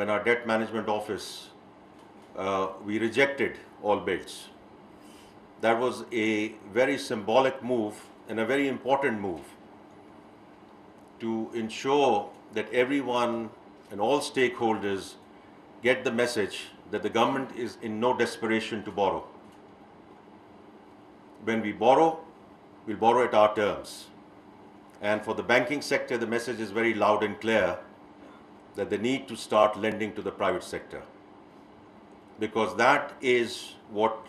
when our debt management office, we rejected all bids. That was a very symbolic move and a very important move to ensure that everyone and all stakeholders get the message that the government is in no desperation to borrow. When we borrow, we'll borrow at our terms. And for the banking sector, the message is very loud and clear that they need to start lending to the private sector, because that is what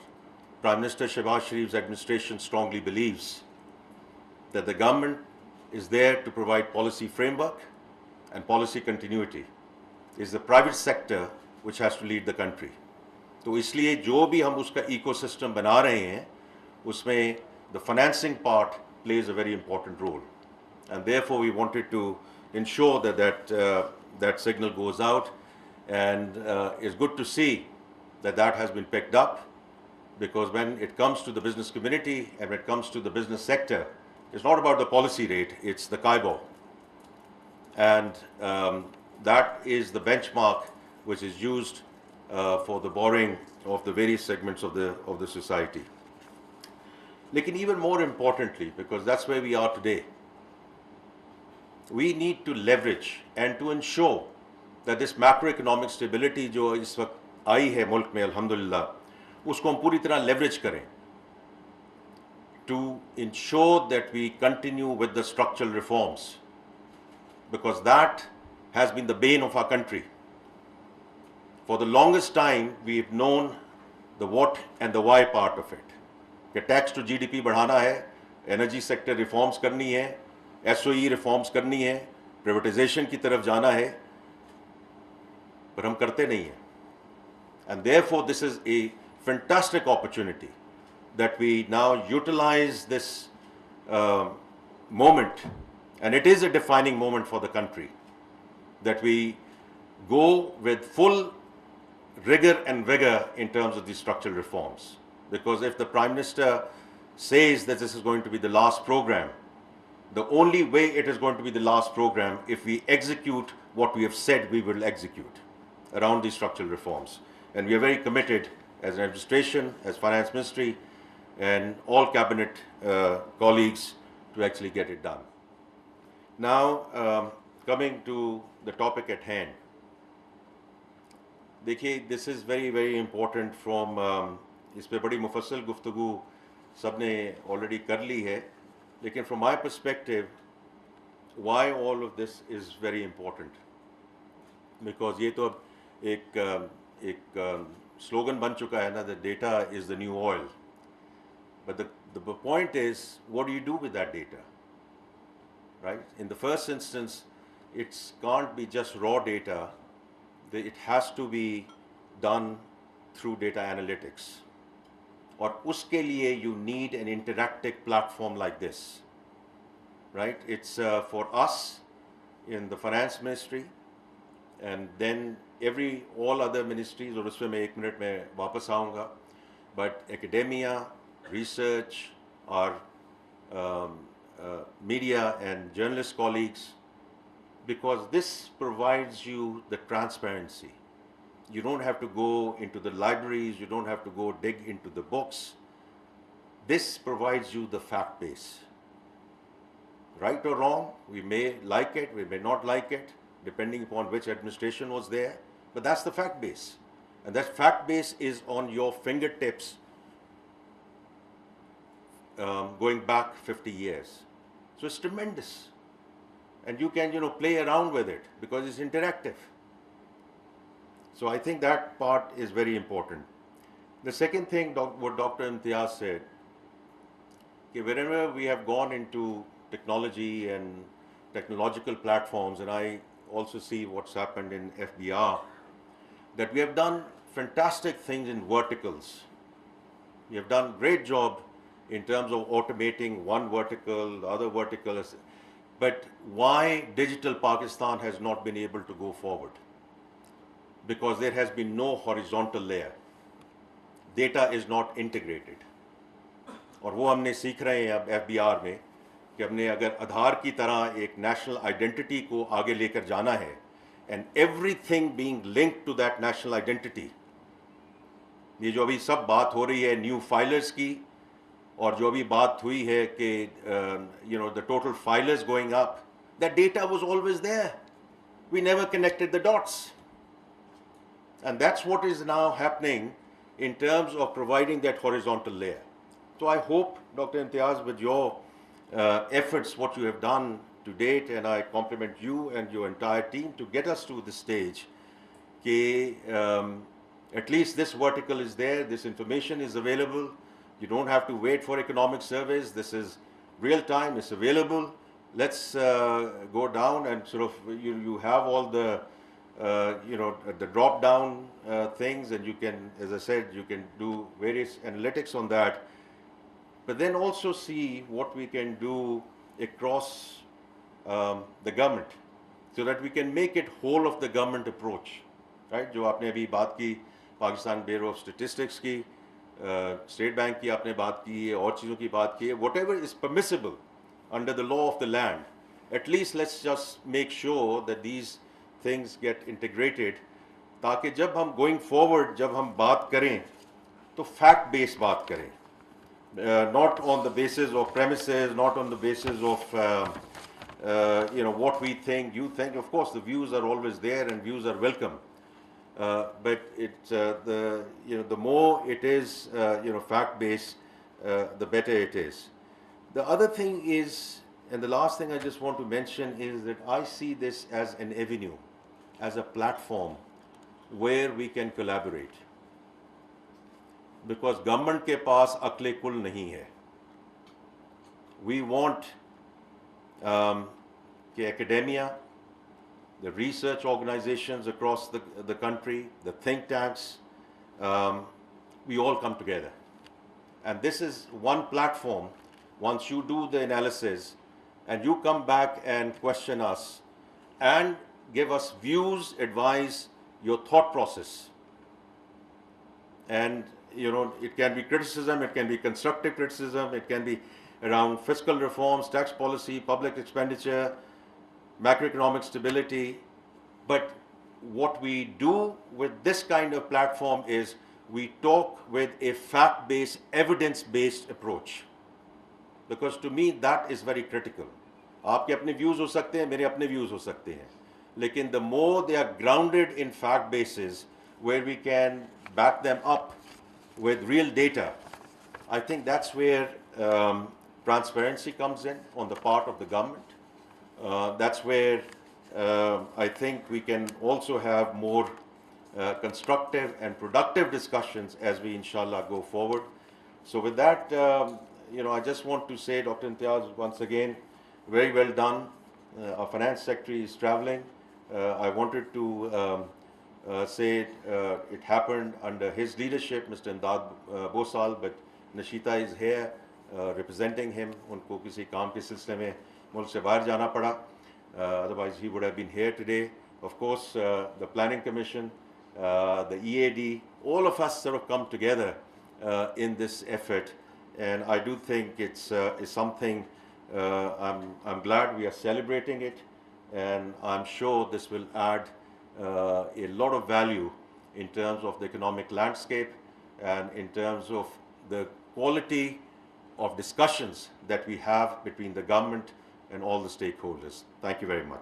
Prime Minister Shehbaz Sharif's administration strongly believes, that the government is there to provide policy framework and policy continuity. It's the private sector which has to lead the country. तो इसलिए जो भी हम उसका ecosystem बना रहे हैं, उसमें the financing part plays a very important role. And therefore we wanted to ensure that signal goes out, and it's good to see that has been picked up, because when it comes to the business community and when it comes to the business sector, it's not about the policy rate, it's the KIBOR. And that is the benchmark which is used for the borrowing of the various segments of the society. Lekin even more importantly, because that's where we are today, we need to leverage and to ensure that this macroeconomic stability जो इस वक्त आई है मुल्क में अल्हम्दुलिल्लाह, उसको हम पूरी तरह leverage करें to ensure that we continue with the structural reforms, because that has been the bane of our country. For the longest time, we've known the what and the why part of it. कि tax to GDP बढ़ाना है, energy sector reforms करनी है, SOE reforms करनी है, privatisation की तरफ जाना है, पर हम करते नहीं हैं. And therefore this is a fantastic opportunity that we now utilize this moment, and it is a defining moment for the country, that we go with full rigor and vigor in terms of these structural reforms. Because if the Prime Minister says that this is going to be the last program, the only way it is going to be the last program if we execute what we have said we will execute around these structural reforms. And we are very committed as an administration, as Finance Ministry, and all cabinet colleagues to actually get it done. Now, coming to the topic at hand. देखिए, this is very, very important from इस पे बड़ी मुफस्सल गुफ्तगू सब ने already कर ली है, लेकिन from my perspective, why all of this is very important, because ये तो अब एक slogan बन चुका है ना, that data is the new oil. But the point is, what do you do with that data, right? In the first instance, it can't be just raw data. It has to be done through data analytics. और उसके लिए you need an interactive platform like this, right? It's for us in the finance ministry, and then all other ministries, और उसमें मैं 1 minute में वापस आऊँगा, but academia, research, our media and journalist colleagues, because this provides you the transparency. You don't have to go into the libraries, you don't have to go dig into the books. This provides you the fact base. Right or wrong, we may like it, we may not like it, depending upon which administration was there, but that's the fact base. And that fact base is on your fingertips going back 50 years. So it's tremendous. And you can, play around with it because it's interactive. So I think that part is very important. The second thing, what Dr. Imtiaz said, wherever we have gone into technology and technological platforms, and I also see what's happened in FBR, that we have done fantastic things in verticals. We have done a great job in terms of automating one vertical, the other vertical. But why digital Pakistan has not been able to go forward? Because there has been no horizontal layer. Data is not integrated. और वो हमने सीख रहे हैं अब FBR में कि हमने अगर आधार की तरह एक नेशनल आइडेंटिटी को आगे लेकर जाना है, and everything being linked to that national identity. ये जो अभी सब बात हो रही है न्यू फाइलर्स की और जो अभी बात हुई है कि the total filers going up, that data was always there. We never connected the dots. And that's what is now happening in terms of providing that horizontal layer. So I hope, Dr. Imtiaz, with your efforts, what you have done to date, and I compliment you and your entire team to get us to this stage, at least this vertical is there, this information is available, you don't have to wait for economic surveys, this is real time, it's available. Let's go down and sort of, you have all the, the drop down things, and you can, as I said, you can do various analytics on that, but then also see what we can do across the government so that we can make it whole of the government approach, right? जो आपने अभी बात की Pakistan bureau of statistics की, state bank की आपने बात की है, और चीज़ों की बात की है, whatever is permissible under the law of the land, at least let's just make sure that these things get integrated, ताकि जब हम going forward, जब हम बात करें तो fact based बात करें, not on the basis of premises, not on the basis of what we think, you think. Of course, the views are always there, and views are welcome. But the more it is fact-based, the better it is. The other thing is, and the last thing I just want to mention is that I see this as an avenue, as a platform where we can collaborate. Because government के पास अक्ले कुल नहीं है. We want academia, the research organizations across the country, the think tanks, we all come together. And this is one platform. Once you do the analysis and you come back and question us and give us views, advise, your thought process. And it can be criticism, it can be constructive criticism, it can be around fiscal reforms, tax policy, public expenditure, macroeconomic stability. But what we do with this kind of platform is we talk with a fact-based, evidence-based approach. Because to me that is very critical. आपके अपने views हो सकते हैं, मेरे अपने views हो सकते हैं. लेकिन the more they are grounded in fact bases, where we can back them up with real data, I think that's where transparency comes in on the part of the government. That's where I think we can also have more constructive and productive discussions as we inshallah go forward. So with that, I just want to say, Dr. Imtiaz, once again, very well done. Our finance secretary is traveling. I wanted to say it happened under his leadership, Mr. Imdad Bosal, but Nashita is here representing him. उनको किसी काम के सिलसिले में मुल्क से बाहर जाना पड़ा. Otherwise he would have been here today. Of course, the Planning Commission, the EAD, all of us sort of come together in this effort, and I do think it's something. I'm glad we are celebrating it, and I'm sure this will add a lot of value in terms of the economic landscape and in terms of the quality of discussions that we have between the government and all the stakeholders. Thank you very much.